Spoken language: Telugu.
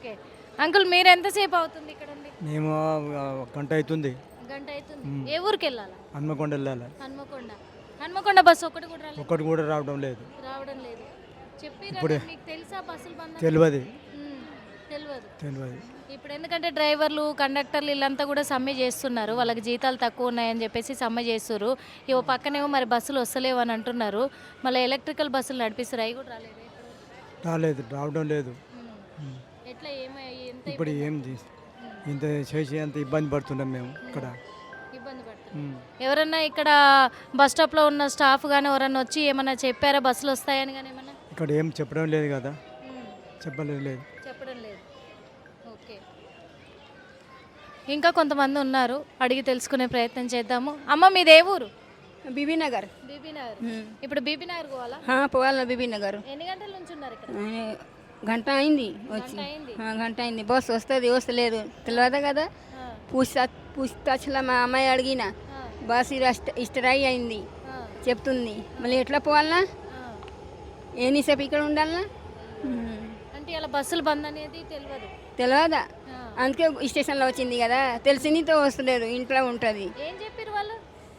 ఓకే. అంకుల్ మీరు ఎంతసేపు అవుతుంది ఇక్కడ ఉండి? మేము గంట అవుతుంది. గంట అవుతుంది. ఏ ఊరికి వెళ్ళాలా? హన్మకొండ వెళ్ళాలి. హన్మకొండ. హన్మకొండ బస్సు ఒకటి కూడా రాలేదు. ఒక్కటి కూడా రావడం లేదు. రావడం లేదు. చెప్పిరా ఇప్పుడే. మీకు తెలుసా బస్సులు బంద్ అని? తెలియదు తెలియదు. తెలియదు. ఇప్పుడు ఎందుకంటే డ్రైవర్లు కండక్టర్లు వీళ్ళంతా కూడా సమ్మె చేస్తున్నారు, వాళ్ళకి జీతాలు తక్కువ ఉన్నాయని చెప్పేసి సమ్మె చేస్తున్నారు. ఇవో పక్కనేమో మరి బస్సులు వస్తలేవు అని అంటున్నారు. మళ్ళీ ఎలక్ట్రికల్ బస్సులు నడిపిస్తారు, అవి కూడా రాలేదు. రాలేదు, రావడం లేదు. ఎట్లా ఎంత ఇప్పుడు ఏం చేసి ఇంత చేసి అంత ఇబ్బంది పడుతున్నాం మేము ఇక్కడ. ఇబ్బంది పడుతుంది. ఎవరన్నా ఇక్కడ బస్ స్టాప్లో ఉన్న స్టాఫ్ కానీ ఎవరన్నా వచ్చి ఏమన్నా చెప్పారా బస్సులు వస్తాయని కానీ ఏమన్నా? ఇక్కడ ఏం చెప్పడం లేదు కదా, చెప్పలేదు లేదు. చెప్పడం లేదు. ఓకే. ఇంకా కొంతమంది ఉన్నారు, అడిగి తెలుసుకునే ప్రయత్నం చేద్దాము. అమ్మ మీది ఏ ఊరు? బీబీనగర్. బీబీనగర్. ఇప్పుడు బీబీనగర్ పోవాలా? పోవాలన్నా బీబీనగర్. ఎన్ని గంటల నుంచి ఉన్నారు ఇక్కడ? గంట అయింది వచ్చి. గంట అయింది. బస్సు వస్తుంది వస్తలేదు తెలియదు కదా. పూछతాచ్లా మా అమ్మాయి అడిగిన బస్సు ఇష్టరాయి అయింది చెప్తుంది. మళ్ళీ ఎట్లా పోవాలన్నా? ఎన్నిసేపు ఇక్కడ ఉండాలన్నా? అంటే ఇలా బస్సులు బంద్ అనేది తెలియదా? అందుకే స్టేషన్లో వచ్చింది కదా, తెలిసిందితో వస్తలేదు, ఇంట్లో ఉంటుంది. ఏం